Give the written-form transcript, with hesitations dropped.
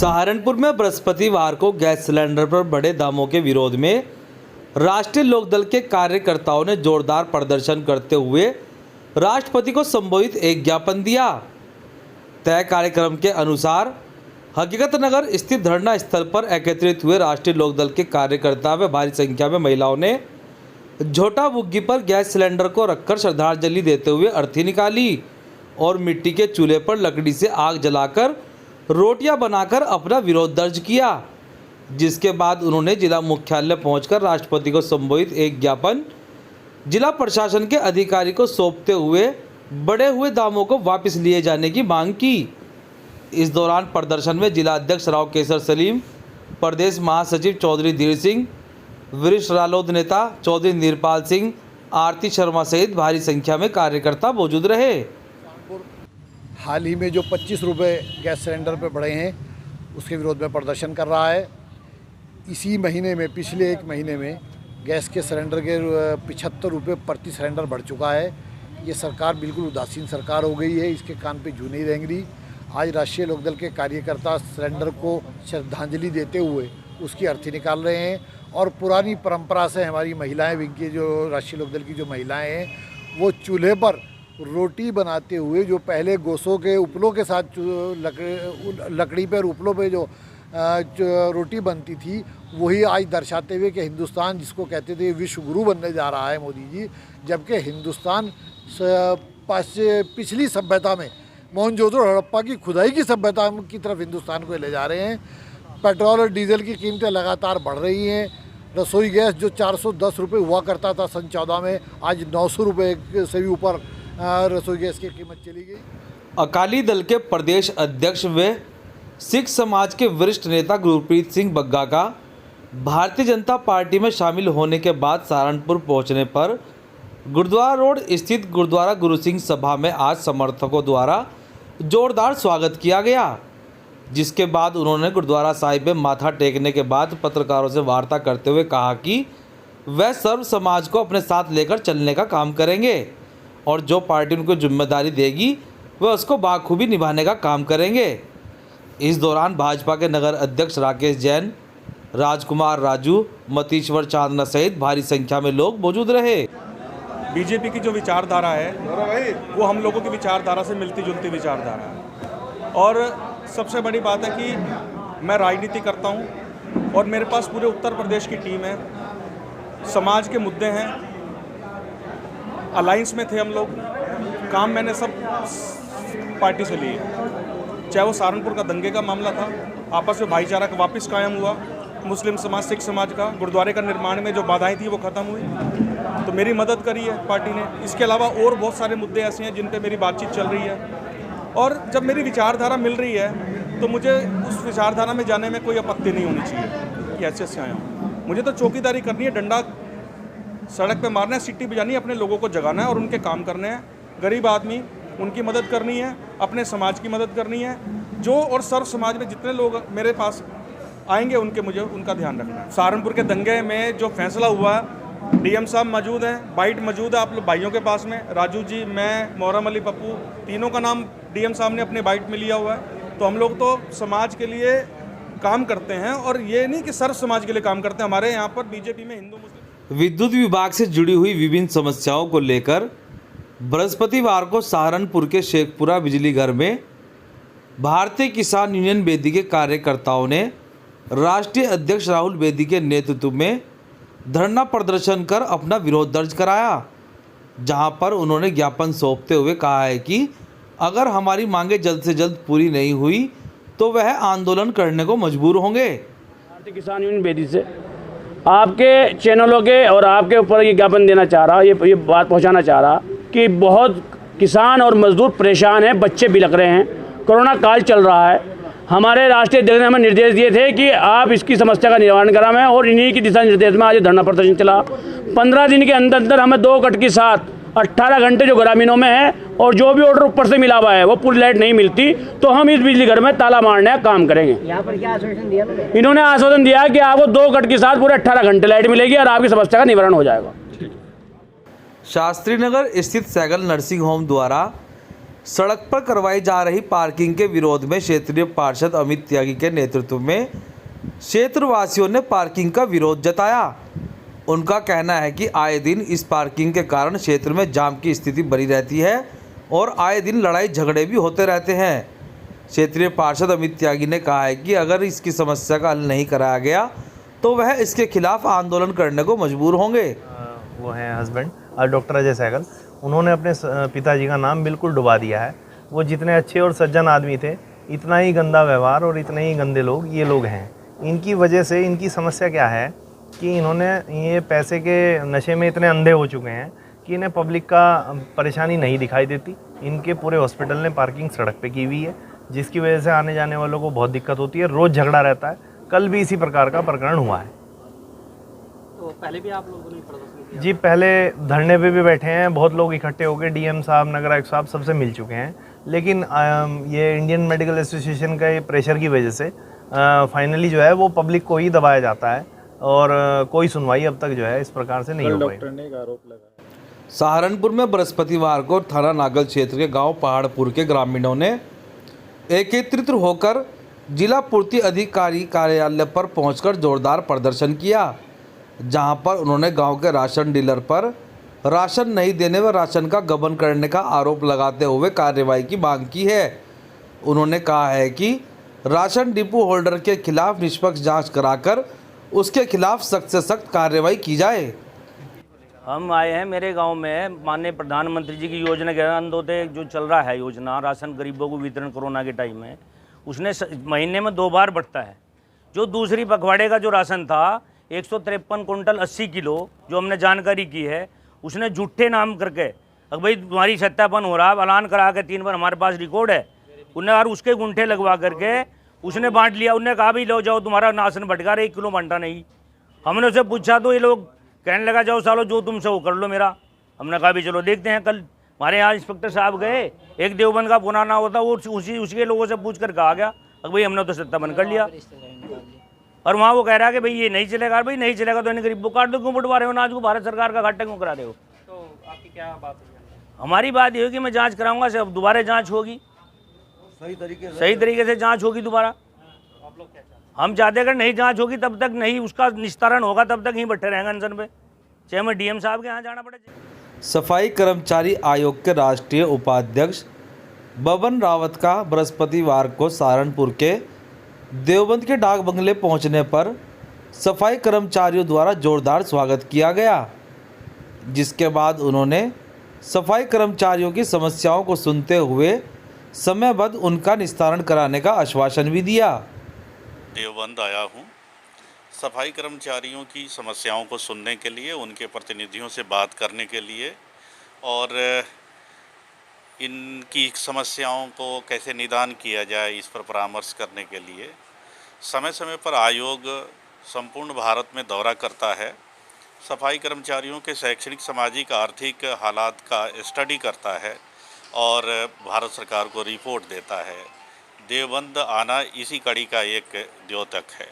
सहारनपुर में बृहस्पतिवार को गैस सिलेंडर पर बढ़े दामों के विरोध में राष्ट्रीय लोकदल के कार्यकर्ताओं ने जोरदार प्रदर्शन करते हुए राष्ट्रपति को संबोधित एक ज्ञापन दिया। तय कार्यक्रम के अनुसार हकीकत नगर स्थित धरना स्थल पर एकत्रित हुए राष्ट्रीय लोकदल के कार्यकर्ता व भारी संख्या में महिलाओं ने झोटा बुग्गी पर गैस सिलेंडर को रखकर श्रद्धांजलि देते हुए अर्थी निकाली और मिट्टी के चूल्हे पर लकड़ी से आग जलाकर रोटियां बनाकर अपना विरोध दर्ज किया, जिसके बाद उन्होंने जिला मुख्यालय पहुंचकर राष्ट्रपति को संबोधित एक ज्ञापन जिला प्रशासन के अधिकारी को सौंपते हुए बढ़े हुए दामों को वापस लिए जाने की मांग की। इस दौरान प्रदर्शन में जिला अध्यक्ष राव केसर सलीम, प्रदेश महासचिव चौधरी धीर सिंह, वरिष्ठ रालोद नेता चौधरी निरपाल सिंह, आरती शर्मा सहित भारी संख्या में कार्यकर्ता मौजूद रहे। हाल ही में जो 25 रुपये गैस सिलेंडर पे बढ़े हैं उसके विरोध में प्रदर्शन कर रहा है। इसी महीने में पिछले एक महीने में गैस के सिलेंडर के 75 रुपये प्रति सिलेंडर बढ़ चुका है। ये सरकार बिल्कुल उदासीन सरकार हो गई है, इसके कान पे जू नहीं रेंग रही। आज राष्ट्रीय लोकदल के कार्यकर्ता सिलेंडर को श्रद्धांजलि देते हुए उसकी अर्थी निकाल रहे हैं और पुरानी परंपरा से हमारी महिलाएं विंग की जो राष्ट्रीय लोकदल की जो महिलाएं हैं वो चूल्हे पर रोटी बनाते हुए जो पहले गोसों के उपलों के साथ लकड़ी पर उपलों पे जो रोटी बनती थी वही आज दर्शाते हुए कि हिंदुस्तान जिसको कहते थे विश्व गुरु बनने जा रहा है मोदी जी, जबकि हिंदुस्तान पिछली सभ्यता में मोहनजोदड़ो हड़प्पा की खुदाई की सभ्यता की तरफ हिंदुस्तान को ले जा रहे हैं। पेट्रोल और डीजल की कीमतें लगातार बढ़ रही हैं। रसोई गैस जो 410 रुपये हुआ करता था सन 14 में, आज 900 रुपये से भी ऊपर रसोई गैस की कीमत चली गई। अकाली दल के प्रदेश अध्यक्ष व सिख समाज के वरिष्ठ नेता गुरप्रीत सिंह बग्गा का भारतीय जनता पार्टी में शामिल होने के बाद सहारनपुर पहुंचने पर गुरुद्वारा रोड स्थित गुरुद्वारा गुरु सिंह सभा में आज समर्थकों द्वारा जोरदार स्वागत किया गया, जिसके बाद उन्होंने गुरुद्वारा साहिब में माथा टेकने के बाद पत्रकारों से वार्ता करते हुए कहा कि वह सर्व समाज को अपने साथ लेकर चलने का काम करेंगे और जो पार्टी उनको जिम्मेदारी देगी वह उसको बाखूबी निभाने का काम करेंगे। इस दौरान भाजपा के नगर अध्यक्ष राकेश जैन, राजकुमार राजू, मतीश्वर चांदना सहित भारी संख्या में लोग मौजूद रहे। बीजेपी की जो विचारधारा है वो हम लोगों की विचारधारा से मिलती जुलती विचारधारा है और सबसे बड़ी बात है कि मैं राजनीति करता हूं और मेरे पास पूरे उत्तर प्रदेश की टीम है। समाज के मुद्दे हैं, अलायंस में थे हम लोग, काम मैंने सब पार्टी से लिए, चाहे वो सहारनपुर का दंगे का मामला था, आपस में भाईचारा का वापस कायम हुआ, मुस्लिम समाज सिख समाज का गुरुद्वारे का निर्माण में जो बाधाएं थी वो ख़त्म हुई, तो मेरी मदद करी है पार्टी ने। इसके अलावा और बहुत सारे मुद्दे ऐसे हैं जिन पे मेरी बातचीत चल रही है और जब मेरी विचारधारा मिल रही है तो मुझे उस विचारधारा में जाने में कोई आपत्ति नहीं होनी चाहिए कि ऐसे आया हूँ। मुझे तो चौकीदारी करनी है, डंडा सड़क पे मारना है, सीटी बजानी है, अपने लोगों को जगाना है और उनके काम करने हैं। गरीब आदमी उनकी मदद करनी है, अपने समाज की मदद करनी है, जो और सर्व समाज में जितने लोग मेरे पास आएंगे मुझे उनका ध्यान रखना है। सहारनपुर के दंगे में जो फैसला हुआ, डीएम साहब मौजूद हैं, बाइट मौजूद है आप लोग भाइयों के पास में, राजू जी, मैं, मोहरम अली पप्पू, तीनों का नाम डीएम साहब ने अपने बाइट में लिया हुआ है। तो हम लोग तो समाज के लिए काम करते हैं और ये नहीं कि सर्व समाज के लिए काम करते हैं। हमारे यहाँ पर बीजेपी में हिंदू मुस्लिम विद्युत विभाग से जुड़ी हुई विभिन्न समस्याओं को लेकर बृहस्पतिवार को सहारनपुर के शेखपुरा बिजली घर में भारतीय किसान यूनियन बेदी के कार्यकर्ताओं ने राष्ट्रीय अध्यक्ष राहुल बेदी के नेतृत्व में धरना प्रदर्शन कर अपना विरोध दर्ज कराया, जहां पर उन्होंने ज्ञापन सौंपते हुए कहा है कि अगर हमारी मांगें जल्द से जल्द पूरी नहीं हुई तो वह आंदोलन करने को मजबूर होंगे। भारतीय किसान यूनियन बेदी से आपके चैनलों के और आपके ऊपर ये ज्ञापन देना चाह रहा, ये बात पहुंचाना चाह रहा कि बहुत किसान और मजदूर परेशान हैं, बच्चे बिलख रहे हैं, कोरोना काल चल रहा है। हमारे राष्ट्रीय अध्यक्ष ने हमें निर्देश दिए थे कि आप इसकी समस्या का निवारण कराएं और इन्हीं की दिशा निर्देश में आज धरना प्रदर्शन चला। 15 दिन के अंदर अंदर हमें 2 कट के साथ 18 घंटे जो ग्रामीणों में है और जो भी ऑर्डर ऊपर से मिला हुआ है वो पूरी लाइट नहीं मिलती तो हम इस बिजली घर में ताला मारने का काम करेंगे। यहाँ पर क्या आश्वासन दिया? इन्होंने आश्वासन दिया कि आपको 2 कट के साथ पूरे 18 घंटे लाइट मिलेगी और आपकी समस्या का निवारण हो जाएगा। शास्त्री नगर स्थित सैगल नर्सिंग होम द्वारा सड़क पर करवाई जा रही पार्किंग के विरोध में क्षेत्रीय पार्षद अमित त्यागी के नेतृत्व में क्षेत्रवासियों ने पार्किंग का विरोध जताया। उनका कहना है कि आए दिन इस पार्किंग के कारण क्षेत्र में जाम की स्थिति बनी रहती है और आए दिन लड़ाई झगड़े भी होते रहते हैं। क्षेत्रीय पार्षद अमित त्यागी ने कहा है कि अगर इसकी समस्या का हल नहीं कराया गया तो वह इसके खिलाफ आंदोलन करने को मजबूर होंगे। वो हैं हस्बैंड डॉक्टर अजय सहगल, उन्होंने अपने पिताजी का नाम बिल्कुल डुबा दिया है। वो जितने अच्छे और सज्जन आदमी थे, इतना ही गंदा व्यवहार और इतने ही गंदे लोग ये लोग हैं। इनकी वजह से इनकी समस्या क्या है कि इन्होंने ये पैसे के नशे में इतने अंधे हो चुके हैं कि इन्हें पब्लिक का परेशानी नहीं दिखाई देती। इनके पूरे हॉस्पिटल ने पार्किंग सड़क पे की हुई है, जिसकी वजह से आने जाने वालों को बहुत दिक्कत होती है। रोज़ झगड़ा रहता है, कल भी इसी प्रकार का प्रकरण हुआ है। तो पहले भी आप लोगों ने प्रदर्शन किया? जी, पहले धरने पे भी बैठे हैं, बहुत लोग इकट्ठे होकर डीएम साहब, नगर आयुक्त साहब सबसे मिल चुके हैं, लेकिन ये इंडियन मेडिकल एसोसिएशन का प्रेशर की वजह से फाइनली जो है वो पब्लिक को ही दबाया जाता है और कोई सुनवाई अब तक जो है इस प्रकार से नहीं हो पाई। डॉक्टर ने एक आरोप लगाया। सहारनपुर में बृहस्पतिवार को थाना नागल क्षेत्र के गांव पहाड़पुर के ग्रामीणों ने एकत्रित होकर जिला पूर्ति अधिकारी कार्यालय पर पहुंचकर जोरदार प्रदर्शन किया, जहां पर उन्होंने गांव के राशन डीलर पर राशन नहीं देने व राशन का गबन करने का आरोप लगाते हुए कार्रवाई की मांग की है। उन्होंने कहा है कि राशन डिपो होल्डर के खिलाफ निष्पक्ष जांच कराकर उसके खिलाफ सख्त से सख्त कार्रवाई की जाए। हम आए हैं, मेरे गांव में माननीय प्रधानमंत्री जी की योजना के अंत्योदय जो चल रहा है योजना, राशन गरीबों को वितरण कोरोना के टाइम में, उसने महीने में 2 बार बढ़ता है। जो दूसरी पखवाड़े का जो राशन था 153 कुंटल 80 किलो, जो हमने जानकारी की है, उसने झूठे नाम करके भाई तुम्हारी सत्यापन हो रहा है, ऐलान करा के 3 बार हमारे पास रिकॉर्ड है, उन्हें और उसके गुंठे लगवा करके उसने बांट लिया। उन्हें कहा भी लो जाओ, तुम्हारा राशन भटका रहे, 1 किलो बांटा नहीं। हमने उससे पूछा तो ये लोग कहने लगा जाओ सालो जो तुमसे वो कर लो मेरा। हमने कहा भी चलो देखते हैं। कल हमारे यहाँ इंस्पेक्टर साहब गए, एक देवबंद का पुराना होता वो उसके लोगों से पूछ कर कहा गया भाई हमने तो सत्यापन कर लिया, और वहाँ वो कह रहा है कि भाई ये नहीं चलेगा। भाई नहीं चलेगा तो इन्हें गरीब काट दो, क्यों बंटवा रहे हो अनाज को, भारत सरकार का घाटा क्यों करा रहे हो? तो आपकी क्या बात है? हमारी बात ये है कि मैं जांच कराऊंगा, सिर्फ दोबारा जांच होगी, सही तरीके से जांच होगी दोबारा। आप लोग क्या चाहते हैं? हम चाहते हैं अगर नहीं जांच होगी तब तक नहीं उसका निस्तारण होगा, तब तक यहीं बैठे रहेंगे अनशन पे, चाहे मैं डीएम साहब के यहाँ जाना पड़े। सफाई कर्मचारी आयोग के राष्ट्रीय उपाध्यक्ष बबन रावत का बृहस्पतिवार को सहारनपुर के देवबंद के डाक बंगले पहुंचने पर सफाई कर्मचारियों द्वारा जोरदार स्वागत किया गया, जिसके बाद उन्होंने सफाई कर्मचारियों की समस्याओं को सुनते हुए समयबद्ध उनका निस्तारण कराने का आश्वासन भी दिया। देवबंद आया हूँ सफाई कर्मचारियों की समस्याओं को सुनने के लिए, उनके प्रतिनिधियों से बात करने के लिए और इनकी समस्याओं को कैसे निदान किया जाए इस पर परामर्श करने के लिए। समय समय पर आयोग संपूर्ण भारत में दौरा करता है, सफाई कर्मचारियों के शैक्षणिक, सामाजिक, आर्थिक हालात का स्टडी करता है और भारत सरकार को रिपोर्ट देता है। देवबंद आना इसी कड़ी का एक द्योतक है।